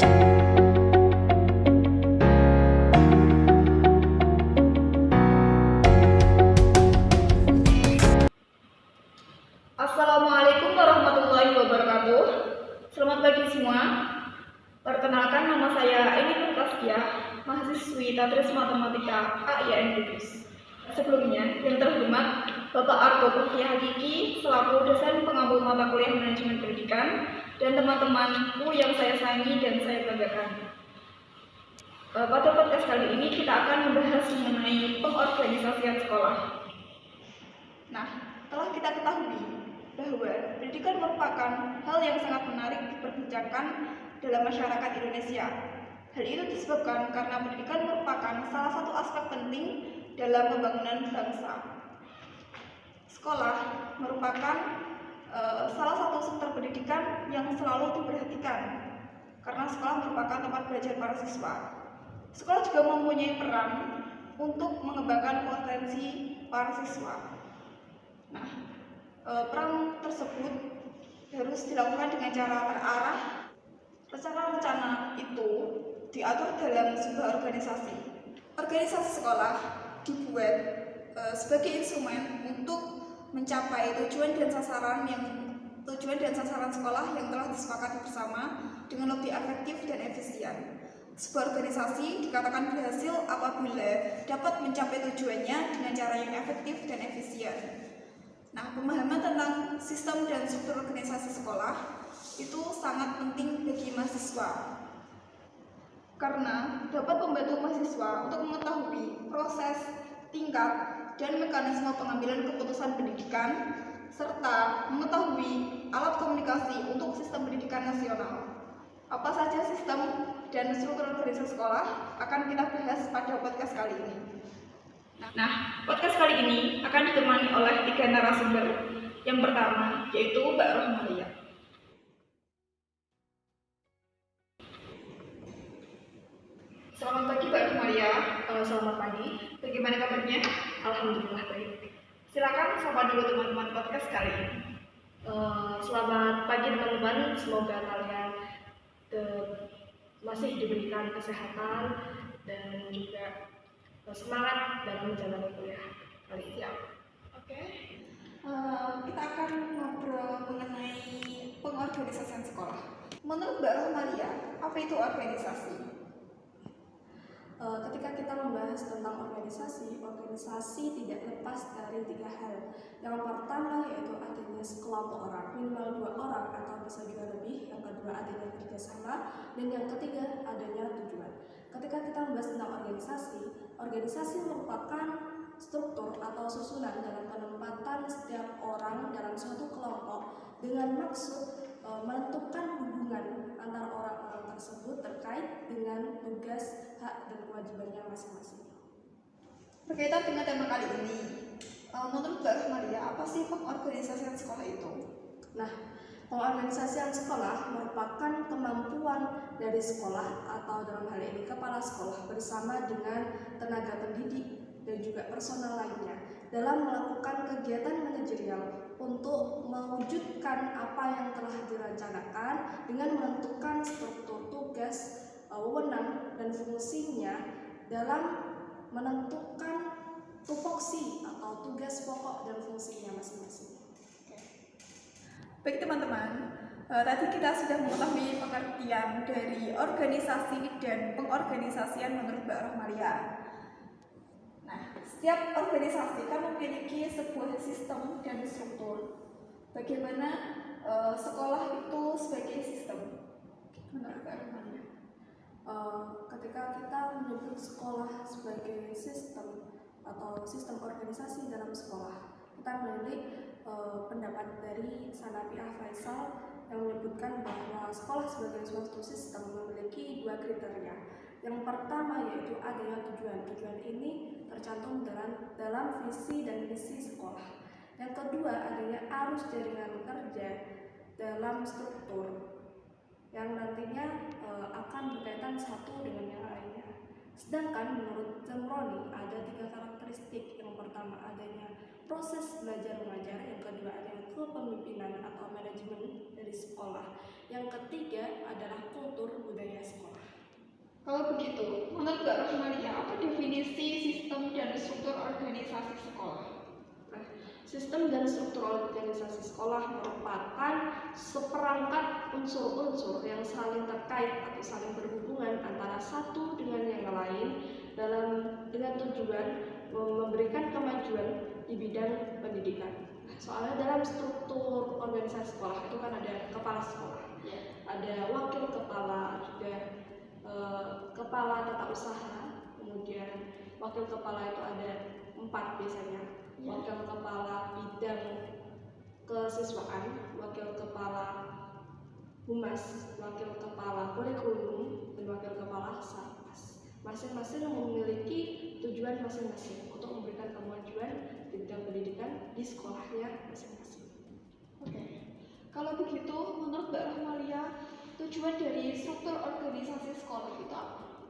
Assalamualaikum warahmatullahi wabarakatuh. Selamat pagi semua. Perkenalkan, nama saya Eni Nurtasya, mahasiswi Tadris Matematika AIN Kudus. Sebelumnya, yang terhormat Bapak Arto Purkia Hakiki selaku dosen pengampu mata kuliah manajemen pendidikan dan teman-temanku yang saya sayangi dan saya banggakan. Pada podcast kali ini kita akan membahas mengenai pengorganisasian sekolah. Nah, telah kita ketahui bahwa pendidikan merupakan hal yang sangat menarik diperbincangkan dalam masyarakat Indonesia. Hal itu disebabkan karena pendidikan merupakan salah satu aspek penting dalam pembangunan bangsa. Sekolah merupakan salah satu sektor pendidikan yang selalu diperhatikan karena sekolah merupakan tempat belajar para siswa. Sekolah juga mempunyai peran untuk mengembangkan potensi para siswa. Nah, peran tersebut harus dilakukan dengan cara terarah. Rencana-rencana itu diatur dalam sebuah organisasi. Organisasi sekolah dibuat sebagai instrumen untuk mencapai tujuan dan sasaran sekolah yang telah disepakati bersama dengan lebih efektif dan efisien. Sebuah organisasi dikatakan berhasil apabila dapat mencapai tujuannya dengan cara yang efektif dan efisien. Nah, pemahaman tentang sistem dan struktur organisasi sekolah itu sangat penting bagi mahasiswa karena dapat membantu mahasiswa untuk mengetahui proses, tingkat, dan mekanisme pengambilan keputusan pendidikan serta mengetahui alat komunikasi untuk sistem pendidikan nasional. Apa saja sistem dan struktur organisasi sekolah akan kita bahas pada podcast kali ini. Nah, podcast kali ini akan ditemani oleh 3 narasumber. Yang pertama yaitu Mbak Rohmalia. Selamat pagi Mbak Rohmalia. Selamat pagi. Bagaimana kabarnya? Alhamdulillah baik. Silakan sapa dulu teman-teman podcast kali ini. Selamat pagi teman-teman. Semoga kalian masih diberikan kesehatan dan juga semangat dalam menjalani kuliah kali ini. Oke. Kita akan ngobrol mengenai pengorganisasian sekolah. Menurut Mbak Rohmalia, apa itu organisasi? Ketika kita membahas tentang organisasi tidak lepas dari 3 hal. Yang pertama yaitu adanya sekelompok orang, minimal 2 orang atau bisa juga lebih. Yang kedua adanya kerjasama, dan yang ketiga adanya tujuan. Ketika kita membahas tentang organisasi merupakan struktur atau susunan dalam penempatan setiap orang dalam suatu kelompok dengan maksud menentukan hubungan antara orang-orang tersebut terkait dengan tugas, hak, dan kewajibannya masing-masing. Berkaitan dengan tema kali ini, menurut Mbak Rohmalia, apa sih pengorganisasian sekolah itu? Nah, pengorganisasian sekolah merupakan kemampuan dari sekolah atau dalam hal ini kepala sekolah bersama dengan tenaga pendidik dan juga personal lainnya dalam melakukan kegiatan manajerial untuk mewujudkan apa yang telah direncanakan dengan menentukan struktur tugas, wewenang, dan fungsinya dalam menentukan tupoksi atau tugas pokok dan fungsinya masing-masing. Baik teman-teman, tadi kita sudah mengetahui pengertian dari organisasi dan pengorganisasian menurut Mbak Rohmalia. Nah, setiap organisasi kan memiliki sebuah sistem dan struktur. Bagaimana sekolah itu sebagai sistem menurut Mbak Rohmalia? Ketika kita menyebut sekolah sebagai sistem atau sistem organisasi dalam sekolah, kita melirik pendapat dari Sanapi Faisal yang menyebutkan bahwa sekolah sebagai suatu sistem memiliki 2 kriteria. Yang pertama yaitu adanya tujuan. Tujuan ini tercantum dalam visi dan misi sekolah. Yang kedua adanya arus jaringan kerja dalam struktur yang nantinya akan berkaitan satu dengan yang lainnya. Sedangkan menurut Zamroni ada 3 karakteristik. Yang pertama adanya proses belajar mengajar, yang kedua adanya kepemimpinan atau manajemen dari sekolah, yang ketiga adalah kultur budaya sekolah. Kalau begitu, menurut Mbak Rohmania, apa definisi sistem dan struktur organisasi sekolah? Sistem dan struktur organisasi sekolah merupakan seperangkat unsur-unsur yang saling terkait atau saling berhubungan antara satu dengan yang lain dengan tujuan memberikan kemajuan di bidang pendidikan. Soalnya dalam struktur organisasi sekolah itu kan ada kepala sekolah, ada wakil kepala, juga kepala tata usaha, kemudian wakil kepala itu ada 4 biasanya. Wakil kepala bidang kesiswaan, wakil kepala humas, wakil kepala kurikulum, dan wakil kepala satgas. Masing-masing memiliki tujuan masing-masing untuk memberikan kemajuan di bidang pendidikan di sekolahnya masing-masing. Oke. Kalau begitu, menurut Mbak Rohmalia, tujuan dari struktur organisasi sekolah itu apa?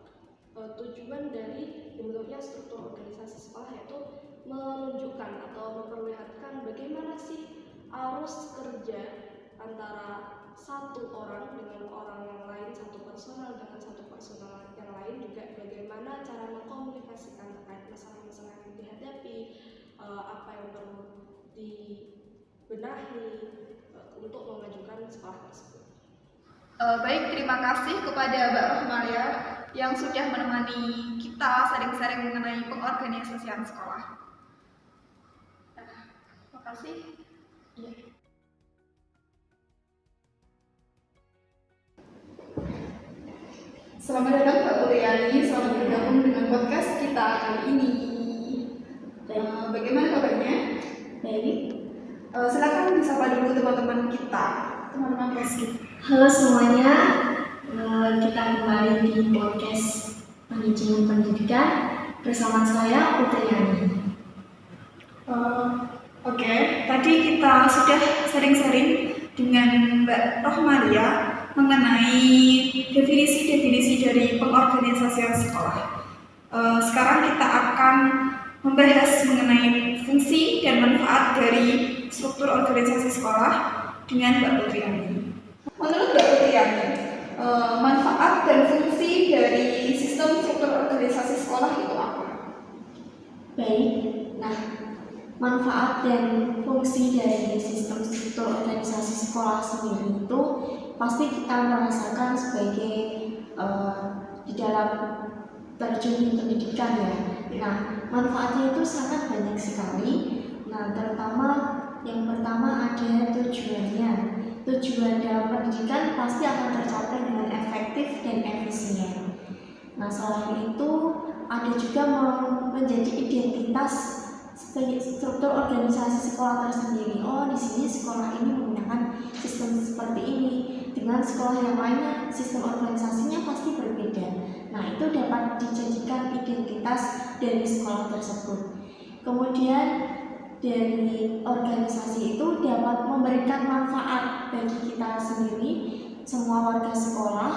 Tujuan dari dibentuknya struktur organisasi sekolah yaitu menunjukkan atau memperlihatkan bagaimana sih arus kerja antara satu orang dengan orang yang lain, satu personal dengan satu personal yang lain, juga bagaimana cara mengkomunikasikan terkait masalah-masalah yang dihadapi, apa yang perlu dibenahi untuk memajukan sekolah tersebut. Baik, terima kasih kepada Mbak Rohmalia yang sudah menemani kita sharing-sharing mengenai pengorganisasian sekolah. Terima kasih. Ya. Selamat datang Mbak Puryani, selamat bergabung dengan podcast kita kali ini. Bagaimana kabarnya? Baik. Silakan disapa dulu teman-teman kita, teman-teman kelas kita. Halo semuanya, kita kembali di podcast manajemen pendidikan bersama saya Putriani. Oke, tadi kita sudah sering-sering dengan Mbak Rohmalia mengenai definisi-definisi dari pengorganisasian sekolah. Sekarang kita akan membahas mengenai fungsi dan manfaat dari struktur organisasi sekolah dengan Mbak Putriani. Menurut Mbak Putriani, manfaat dan fungsi dari sistem struktur organisasi sekolah itu apa? Baik, nah manfaat dan fungsi dari sistem struktur organisasi sekolah sendiri itu pasti kita merasakan sebagai di dalam terjun pendidikan ya. Nah, manfaatnya itu sangat banyak sekali. Nah, terutama yang pertama ada tujuannya. Tujuan dalam pendidikan pasti akan tercapai dengan efektif dan efisien. Nah, selain itu ada juga menjadi identitas struktur organisasi sekolah tersendiri. Oh, di sini sekolah ini menggunakan sistem seperti ini. Dengan sekolah yang lainnya, sistem organisasinya pasti berbeda. Nah, itu dapat dijadikan identitas dari sekolah tersebut. Kemudian dari organisasi itu dapat memberikan manfaat bagi kita sendiri, semua warga sekolah,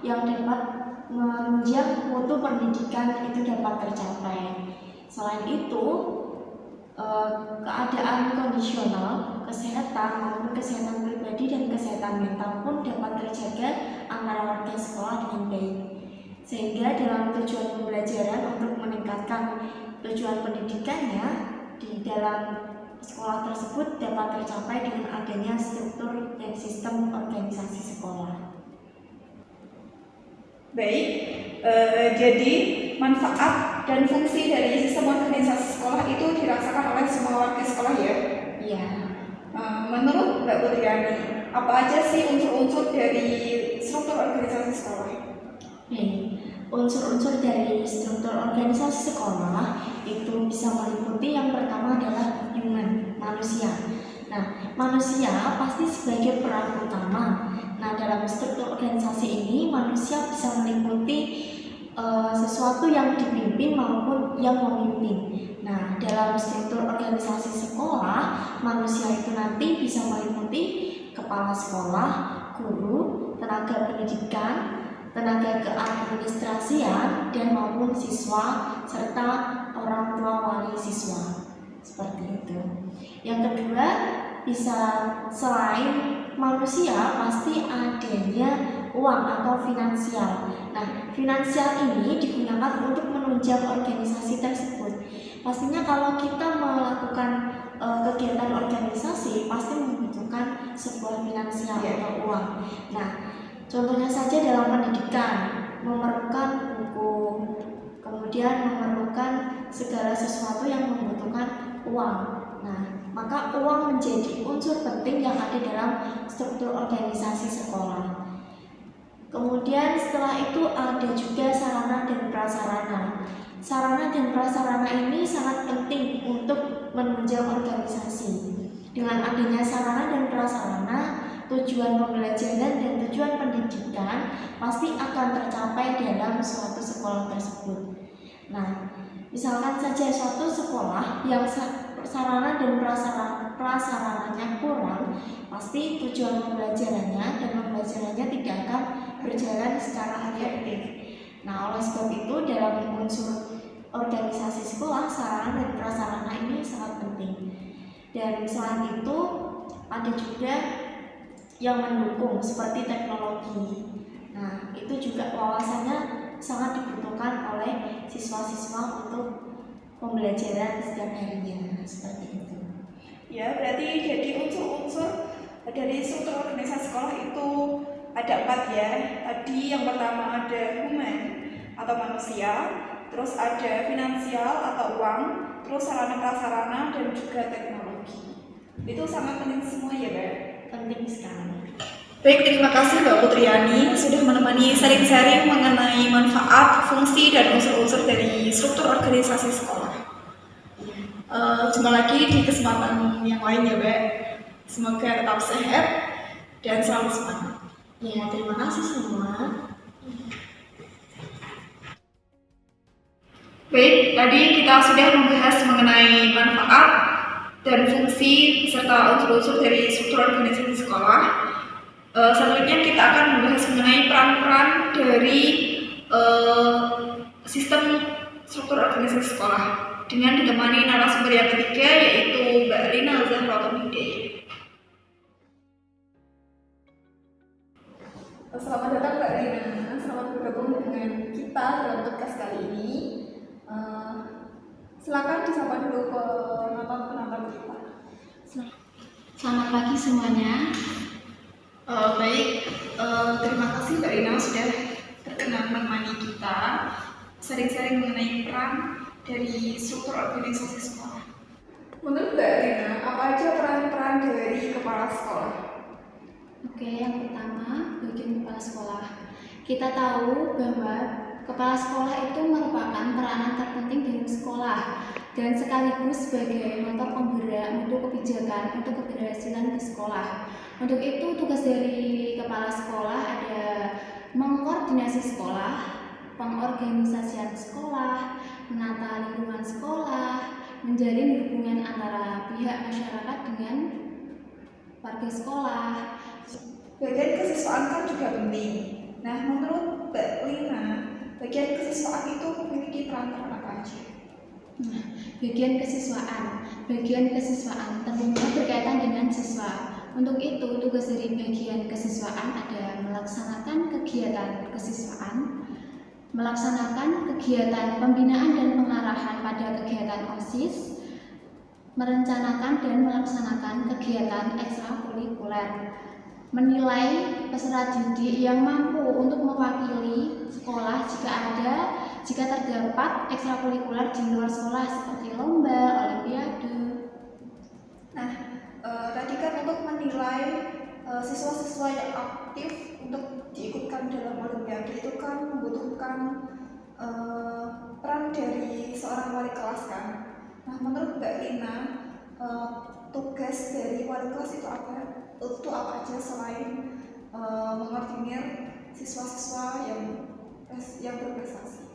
yang dapat menunjang mutu pendidikan itu dapat tercapai. Selain itu, keadaan kondisional, kesehatan maupun kesehatan pribadi dan kesehatan mental pun dapat terjaga antara warga sekolah dengan baik. Sehingga dalam tujuan pembelajaran untuk meningkatkan tujuan pendidikannya di dalam sekolah tersebut dapat tercapai dengan adanya struktur dan sistem organisasi sekolah. Baik, jadi manfaat dan fungsi dari sistem organisasi sekolah itu dirasakan oleh semua warga sekolah ya? Iya. Menurut Mbak Puryani, apa aja sih unsur-unsur dari struktur organisasi sekolah? Unsur-unsur dari struktur organisasi sekolah itu bisa meliputi yang pertama adalah human, manusia. Nah, manusia pasti sebagai peran utama. Nah, dalam struktur organisasi ini manusia bisa meliputi sesuatu yang dipimpin maupun yang memimpin. Nah, dalam struktur organisasi sekolah, manusia itu nanti bisa meliputi kepala sekolah, guru, tenaga pendidikan, tenaga keadministrasian, dan maupun siswa, serta orang tua wali siswa. Seperti itu. Yang kedua, bisa selain manusia pasti adanya uang atau finansial. Nah, finansial ini digunakan untuk menunjang organisasi tersebut. Pastinya kalau kita melakukan kegiatan organisasi pasti membutuhkan sebuah finansial atau uang. Nah, contohnya saja dalam pendidikan, memerlukan buku, kemudian memerlukan segala sesuatu yang membutuhkan uang. Nah, maka uang menjadi unsur penting yang ada dalam struktur organisasi sekolah. Kemudian setelah itu ada juga sarana dan prasarana. Sarana dan prasarana ini sangat penting untuk menunjang organisasi. Dengan adanya sarana dan prasarana, tujuan pembelajaran dan tujuan pendidikan pasti akan tercapai dalam suatu sekolah tersebut. Nah, misalkan saja suatu sekolah yang sarana dan prasarananya kurang, pasti tujuan pembelajarannya dan pembelajarannya tidak akan berjalan secara efektif. Nah, oleh sebab itu dalam unsur organisasi sekolah, sarana dan prasarana ini sangat penting. Dan selain itu ada juga yang mendukung seperti teknologi. Nah, itu juga wawasannya sangat dibutuhkan oleh siswa-siswa untuk pembelajaran setiap harinya, seperti itu. Ya, berarti jadi unsur-unsur dari struktur organisasi sekolah itu ada 4 ya. Tadi yang pertama ada human atau manusia, terus ada finansial atau uang, terus sarana prasarana dan juga teknologi. Itu sangat penting semua ya, Mbak? Penting sekali. Baik, terima kasih Mbak Putriani sudah menemani sharing-sharing mengenai manfaat, fungsi, dan unsur-unsur dari struktur organisasi sekolah. Jumpa lagi di kesempatan yang lain ya, Mbak. Semoga tetap sehat dan selalu semangat. Ya, terima kasih semua. Baik, tadi kita sudah membahas mengenai manfaat dan fungsi serta unsur-unsur dari struktur organisasi sekolah. Selanjutnya kita akan membahas mengenai peran-peran dari sistem struktur organisasi sekolah dengan ditemani narasumber yang ketiga yaitu Mbak Rina Zahra Hidayah. Selamat datang Mbak Rina, selamat bergabung dengan kita dalam podcast kali ini. Silakan disapa dulu penonton kita. Selamat pagi semuanya. Baik, terima kasih Mbak Rina sudah berkenan menemani kita sharing-sharing mengenai peran dari struktur organisasi sekolah. Menurut Mbak Rina, apa aja peran-peran dari kepala sekolah? Oke, yang pertama bagian kepala sekolah. Kita tahu bahwa kepala sekolah itu merupakan peranan terpenting dalam sekolah dan sekaligus sebagai motor penggerak untuk kebijakan untuk keberhasilan di sekolah. Untuk itu tugas dari kepala sekolah ada mengkoordinasi sekolah, pengorganisasian sekolah, menata lingkungan sekolah, menjalin hubungan antara pihak masyarakat dengan warga sekolah. Bagian kesiswaan kan juga penting. Nah, menurut Mbak Lina, bagian kesiswaan itu memiliki peran apa aja? Nah, bagian kesiswaan tentunya berkaitan dengan siswa. Untuk itu, tugas dari bagian kesiswaan ada melaksanakan kegiatan kesiswaan, melaksanakan kegiatan pembinaan dan pengarahan pada kegiatan OSIS, merencanakan dan melaksanakan kegiatan ekstrakurikuler, menilai peserta didik yang mampu untuk mewakili sekolah jika terdapat ekstrakurikuler di luar sekolah seperti lomba, olimpiade. Nah, tadi kan untuk menilai siswa-siswa yang aktif untuk diikutkan dalam olimpiade itu kan membutuhkan peran dari seorang wali kelas kan. Nah, menurut Mbak Lina, tugas dari wali kelas itu apa aja selain mengordinir siswa-siswa yang berprestasi?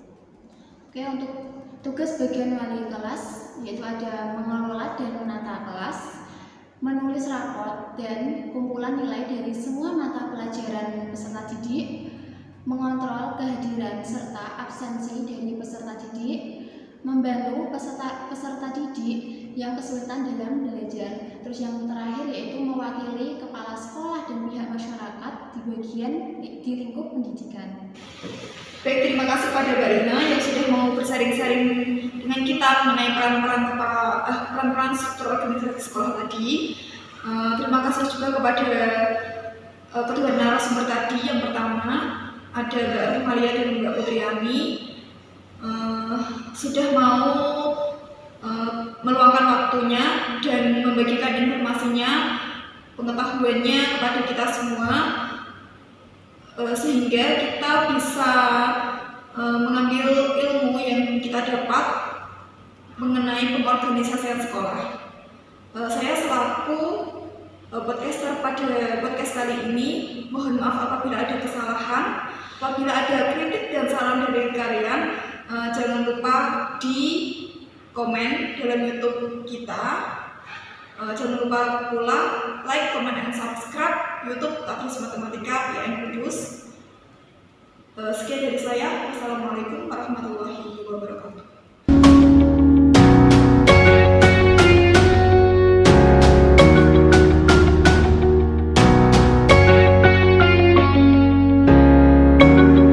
Oke, untuk tugas bagian wali kelas yaitu ada mengelola dan menata kelas, menulis raport dan kumpulan nilai dari semua mata pelajaran peserta didik, mengontrol kehadiran serta absensi dari peserta didik, membantu peserta didik yang kesulitan dalam belajar. Terus yang terakhir yaitu mewakili kepala sekolah dan pihak masyarakat di bagian di lingkup pendidikan. Baik, terima kasih pada Mbak Lina yang sudah mau bersaring-saring dengan kita mengenai peran-peran struktur organisasi sekolah tadi. Terima kasih juga kepada kedua narasumber tadi. Yang pertama ada Mbak Rumalia dan Mbak Putriani sudah mau meluangkan waktunya dan membagikan informasinya, pengetahuannya kepada kita semua, sehingga kita bisa mengambil ilmu yang kita dapat mengenai pengorganisasian sekolah. Saya selaku podcaster pada podcast kali ini mohon maaf apabila ada kesalahan. Apabila ada kritik dan saran dari kalian, jangan lupa di komen dalam YouTube kita. Jangan lupa pula like, comment, and subscribe YouTube Tatrus Matematika IAIN Kudus. Sekian dari